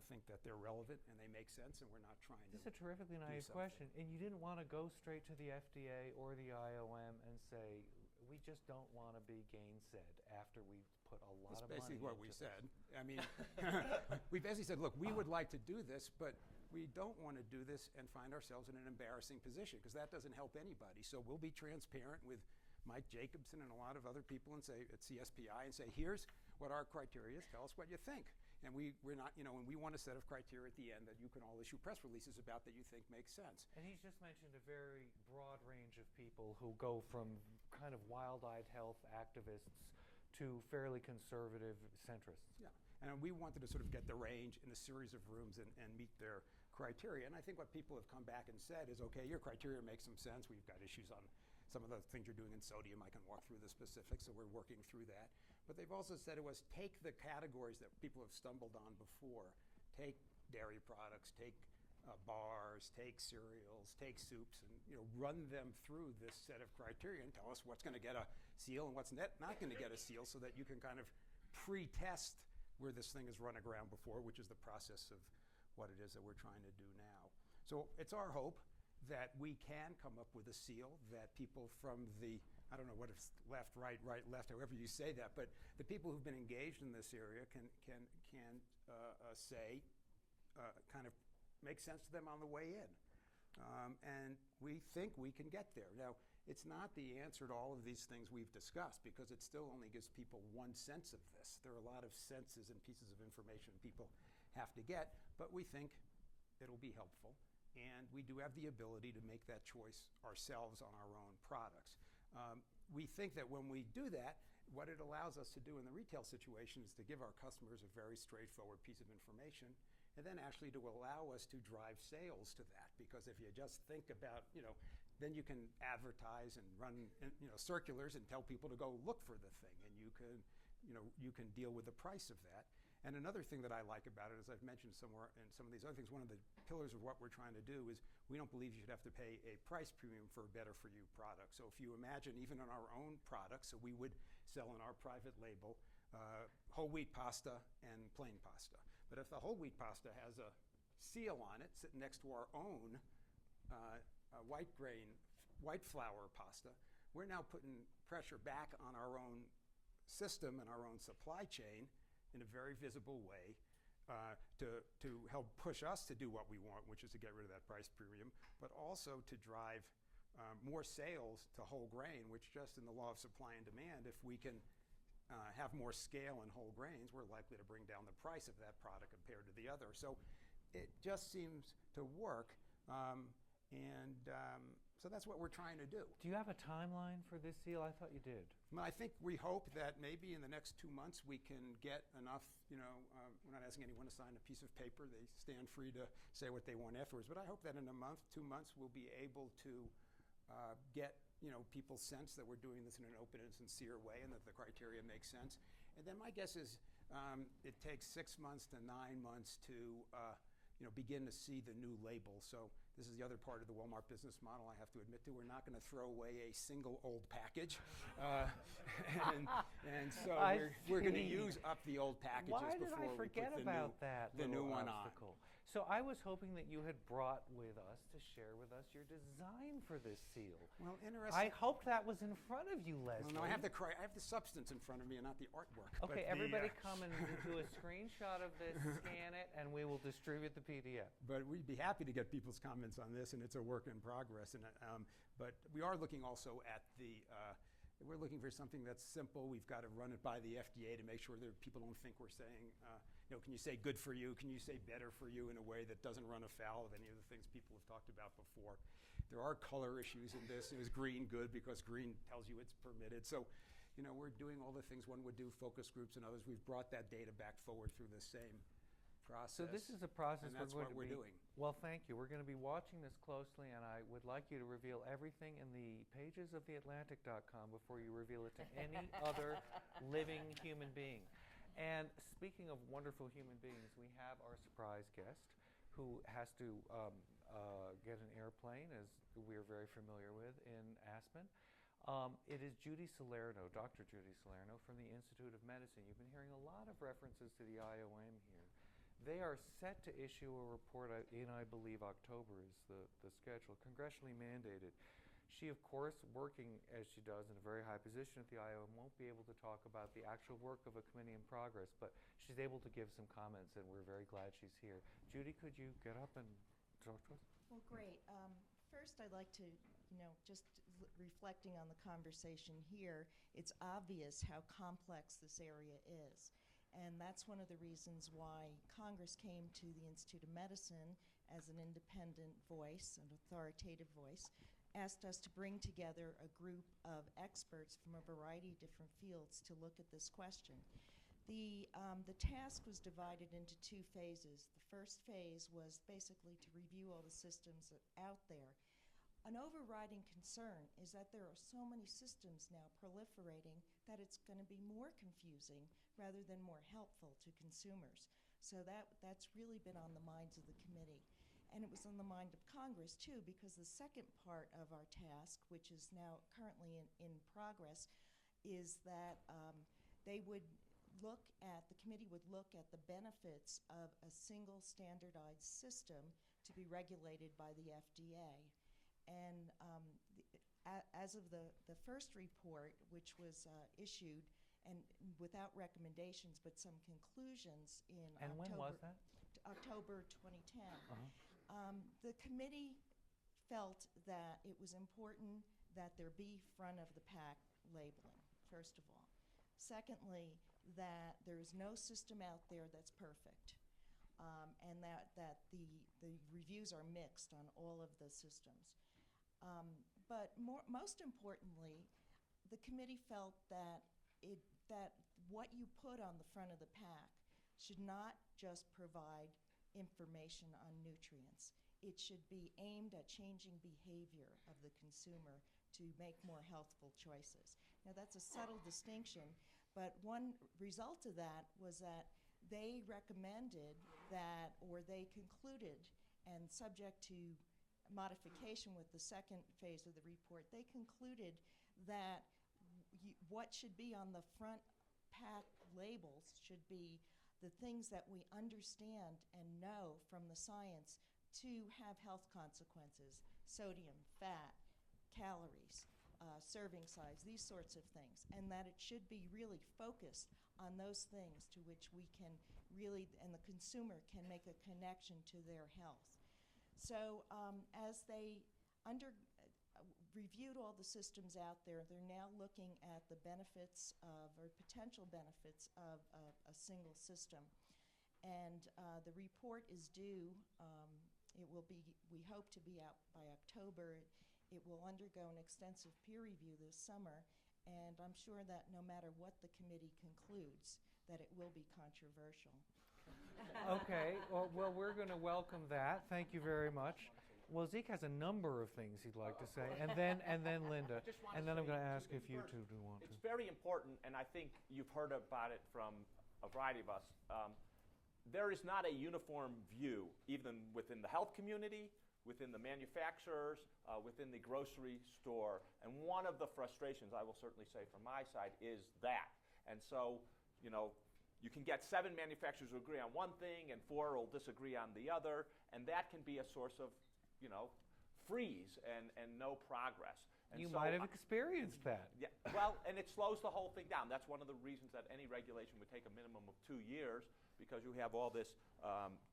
think that they're relevant and they make sense, and we're not trying to. This is a terrifically naive question, and you didn't want to go straight to the FDA or the IOM and say, we just don't want to be gainsaid after we've put a lot of money into this. That's basically what we said. I mean, we basically said, look, we would like to do this, but we don't want to do this and find ourselves in an embarrassing position, because that doesn't help anybody. So we'll be transparent with Mike Jacobson and a lot of other people and say at CSPI and say, here's what our criteria is, tell us what you think. And we're not, and we want a set of criteria at the end that you can all issue press releases about that you think makes sense. And he's just mentioned a very broad range of people who go from kind of wild-eyed health activists to fairly conservative centrists. Yeah, and we wanted to sort of get the range in a series of rooms and meet their criteria. And I think what people have come back and said is, okay, your criteria makes some sense. We've got issues on some of the things you're doing in sodium. I can walk through the specifics, so we're working through that. But they've also said to us, take the categories that people have stumbled on before. Take dairy products, take bars, take cereals, take soups, and run them through this set of criteria and tell us what's going to get a seal and what's not going to get a seal, so that you can kind of pre-test where this thing has run aground before, which is the process of what it is that we're trying to do now. So it's our hope that we can come up with a seal that people from the, I don't know what it's left, right, left, however you say that, but the people who've been engaged in this area can say, kind of make sense to them on the way in. And we think we can get there. Now, it's not the answer to all of these things we've discussed, because it still only gives people one sense of this. There are a lot of senses and pieces of information people have to get, but we think it'll be helpful. And we do have the ability to make that choice ourselves on our own products. We think that when we do that, what it allows us to do in the retail situation is to give our customers a very straightforward piece of information, and then actually to allow us to drive sales to that. Because if you just think about, then you can advertise and run circulars and tell people to go look for the thing, and you can deal with the price of that. And another thing that I like about it, as I've mentioned somewhere in some of these other things, one of the pillars of what we're trying to do is we don't believe you should have to pay a price premium for a better-for-you product. So if you imagine, even on our own products, so we would sell in our private label whole wheat pasta and plain pasta. But if the whole wheat pasta has a seal on it sitting next to our own white flour pasta, we're now putting pressure back on our own system and our own supply chain in a very visible way to help push us to do what we want, which is to get rid of that price premium, but also to drive more sales to whole grain, which just in the law of supply and demand, if we can have more scale in whole grains, we're likely to bring down the price of that product compared to the other. So it just seems to work, so that's what we're trying to do. Do you have a timeline for this seal? I thought you did. Well, I think we hope that maybe in the next 2 months we can get enough, we're not asking anyone to sign a piece of paper. They stand free to say what they want afterwards. But I hope that in a month, 2 months, we'll be able to get people's sense that we're doing this in an open and sincere way and that the criteria make sense. And then my guess is it takes 6 months to 9 months to begin to see the new label. So this is the other part of the Walmart business model I have to admit to. We're not going to throw away a single old package. And so we're going to use up the old packages Why did before I forget we put about that the new little one obstacle? So I was hoping that you had brought with us to share with us your design for this seal. Well, interesting. I hoped that was in front of you, Leslie. Well, no, I have the substance in front of me and not the artwork. Okay, everybody come and do a screenshot of this, scan it, and we will distribute the PDF. But we'd be happy to get people's comments on this, and it's a work in progress. But we are looking also at we're looking for something that's simple. We've got to run it by the FDA to make sure that people don't think we're saying, can you say good for you? Can you say better for you in a way that doesn't run afoul of any of the things people have talked about before? There are color issues in this. Is green good because green tells you it's permitted? So, we're doing all the things one would do, focus groups and others. We've brought that data back forward through the same process. So this is a process and that's what we're doing. Well, thank you. We're going to be watching this closely, and I would like you to reveal everything in the pages of theatlantic.com before you reveal it to any other living human being. And speaking of wonderful human beings, we have our surprise guest who has to get an airplane, as we're very familiar with, in Aspen. It is Judy Salerno, Dr. Judy Salerno from the Institute of Medicine. You've been hearing a lot of references to the IOM here. They are set to issue a report in, I believe, October is the schedule, congressionally mandated. She, of course, working as she does in a very high position at the IOM, won't be able to talk about the actual work of a committee in progress, but she's able to give some comments, and we're very glad she's here. Judy, could you get up and talk to us? Well, great. First, I'd like to, just reflecting on the conversation here, it's obvious how complex this area is. And that's one of the reasons why Congress came to the Institute of Medicine as an independent voice, an authoritative voice, asked us to bring together a group of experts from a variety of different fields to look at this question. The task was divided into 2 phases. The first phase was basically to review all the systems out there. An overriding concern is that there are so many systems now proliferating that it's going to be more confusing rather than more helpful to consumers. So that's really been on the minds of the committee. And it was on the mind of Congress, too, because the second part of our task, which is now currently in progress, is that the committee would look at the benefits of a single standardized system to be regulated by the FDA. And as of the first report, which was issued, and without recommendations, but some conclusions in And when was that? October 2010. The committee felt that it was important that there be front-of-the-pack labeling, first of all. Secondly, that there is no system out there that's perfect, and that the reviews are mixed on all of the systems. But most importantly, the committee felt that what you put on the front of the pack should not just provide information on nutrients. It should be aimed at changing behavior of the consumer to make more healthful choices. Now, that's a subtle distinction, but one result of that was that they recommended that, or they concluded, and subject to modification with the second phase of the report, they concluded that what should be on the front pack labels should be the things that we understand and know from the science to have health consequences: sodium, fat, calories, serving size, these sorts of things, and that it should be really focused on those things to which we can really, and the consumer can make a connection to their health. So as they reviewed all the systems out there, they're now looking at the benefits of, or potential benefits of a single system. And the report is due, it will be, we hope to be out by October. It will undergo an extensive peer review this summer, and I'm sure that no matter what the committee concludes, that it will be controversial. Okay, well, we're going to welcome that. Thank you very much. Well, Zeke has a number of things he'd like to say, and then Linda, and then I'm going to ask if you two do want to. It's very important, and I think you've heard about it from a variety of us. There is not a uniform view, even within the health community, within the manufacturers, within the grocery store. And one of the frustrations, I will certainly say from my side, is that. And so, you know, you can get 7 manufacturers who agree on one thing and 4 will disagree on the other, and that can be a source of, you know, freeze and no progress. And you so might have experienced that. Yeah, well, and it slows the whole thing down. That's one of the reasons that any regulation would take a minimum of 2 years, because you have all this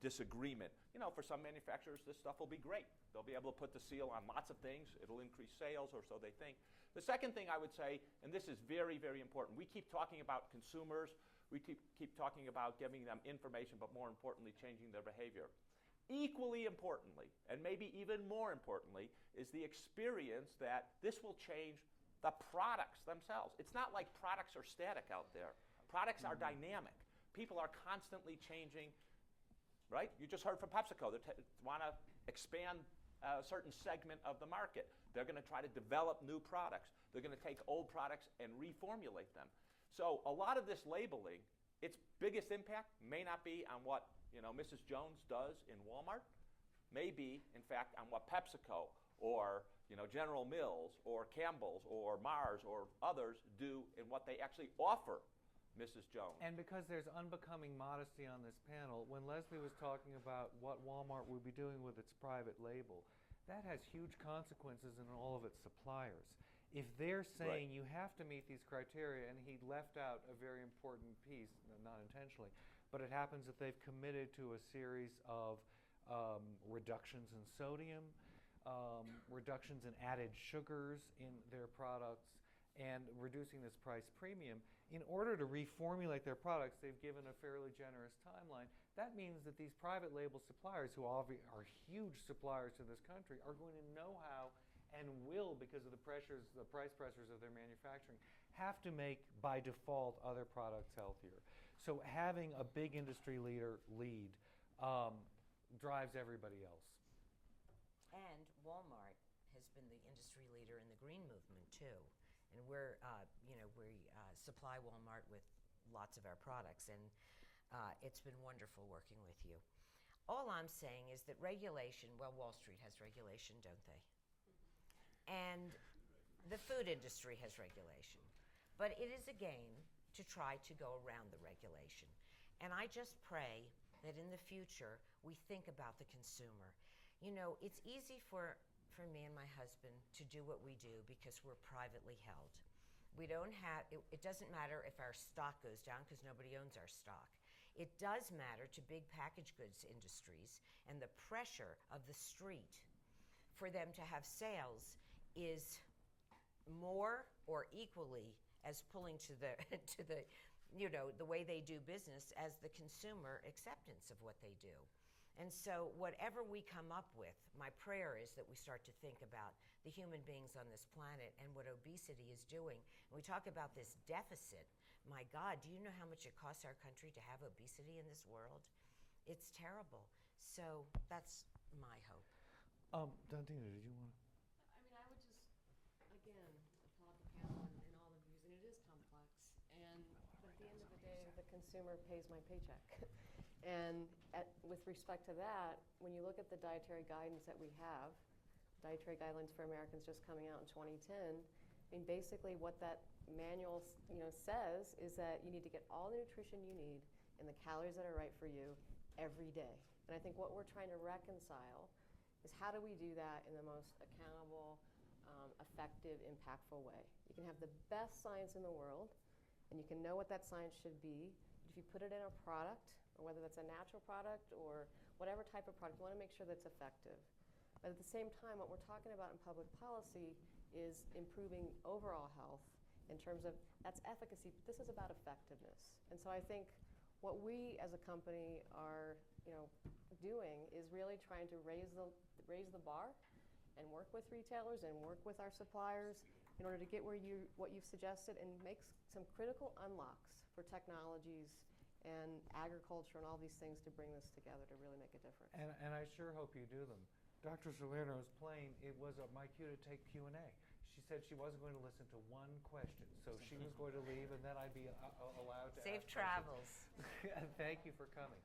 disagreement. You know, for some manufacturers, this stuff will be great. They'll be able to put the seal on lots of things. It'll increase sales, or so they think. The second thing I would say, and this is very, very important, we keep talking about consumers. We keep talking about giving them information, but more importantly, changing their behavior. Equally importantly, and maybe even more importantly, is the experience that this will change the products themselves. It's not like products are static out there. Products are dynamic. People are constantly changing, right? You just heard from PepsiCo. They want to expand a certain segment of the market. They're going to try to develop new products. They're going to take old products and reformulate them. So a lot of this labeling, its biggest impact may not be on what, you know, Mrs. Jones does in Walmart, may be, in fact, on what PepsiCo or, you know, General Mills or Campbell's or Mars or others do in what they actually offer Mrs. Jones. And because there's unbecoming modesty on this panel, when Leslie was talking about what Walmart would be doing with its private label, that has huge consequences in all of its suppliers. If they're saying you have to meet these criteria, and he left out a very important piece, not intentionally, but it happens that they've committed to a series of reductions in sodium, reductions in added sugars in their products, and reducing this price premium. In order to reformulate their products, they've given a fairly generous timeline. That means that these private label suppliers, who are huge suppliers to this country, are going to know how, and will, because of the pressures, the price pressures of their manufacturing, have to make, by default, other products healthier. So having a big industry leader lead drives everybody else. And Walmart has been the industry leader in the green movement too, and we're, we supply Walmart with lots of our products, and it's been wonderful working with you. All I'm saying is that regulation, well, Wall Street has regulation, don't they? And the food industry has regulation. But it is a game to try to go around the regulation. And I just pray that in the future we think about the consumer. You know, it's easy for me and my husband to do what we do because we're privately held. We don't have, it doesn't matter if our stock goes down because nobody owns our stock. It does matter to big packaged goods industries, and the pressure of the street for them to have sales is more or equally as pulling to the the way they do business as the consumer acceptance of what they do. And so whatever we come up with, my prayer is that we start to think about the human beings on this planet and what obesity is doing. And we talk about this deficit. My God, do you know how much it costs our country to have obesity in this world? It's terrible. So that's my hope. Dantina, did you want to? I mean, I would just, again, applaud the panel and all the views, and it is complex. But at the end of the day, the consumer pays my paycheck. And with respect to that, when you look at the dietary guidance that we have, Dietary Guidelines for Americans just coming out in 2010, I mean, basically what that manual says is that you need to get all the nutrition you need and the calories that are right for you every day. And I think what we're trying to reconcile is how do we do that in the most accountable, effective, impactful way. You can have the best science in the world, and you can know what that science should be. But if you put it in a product, or whether that's a natural product or whatever type of product, you want to make sure that's effective. But at the same time, what we're talking about in public policy is improving overall health in terms of, that's efficacy, but this is about effectiveness. And so I think what we as a company are doing is really trying to raise the bar and work with retailers and work with our suppliers in order to get what you've suggested and make some critical unlocks for technologies and agriculture and all these things to bring this together to really make a difference. And I sure hope you do them. Dr. Salerno's plane, it was my cue to take Q&A. She said she wasn't going to listen to one question, so she was going to leave, and then I'd be allowed to Safe ask travels. Thank you for coming.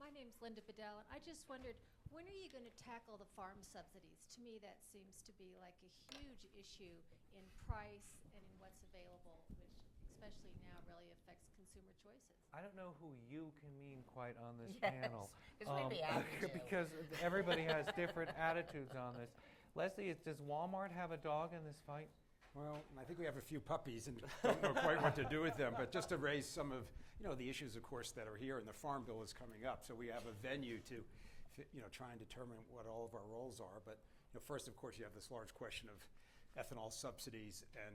My name's Linda Bedell, and I just wondered, when are you going to tackle the farm subsidies? To me, that seems to be like a huge issue in price and in what's available, which especially now really affects consumer choices. I don't know who you can mean quite on this Yes, panel. 'cause maybe I do. Because everybody has different attitudes on this. Leslie, does Walmart have a dog in this fight? Well, I think we have a few puppies and don't know quite what to do with them, but just to raise some of the issues, of course, that are here, and the Farm Bill is coming up, so we have a venue to try and determine what all of our roles are. But first, of course, you have this large question of ethanol subsidies and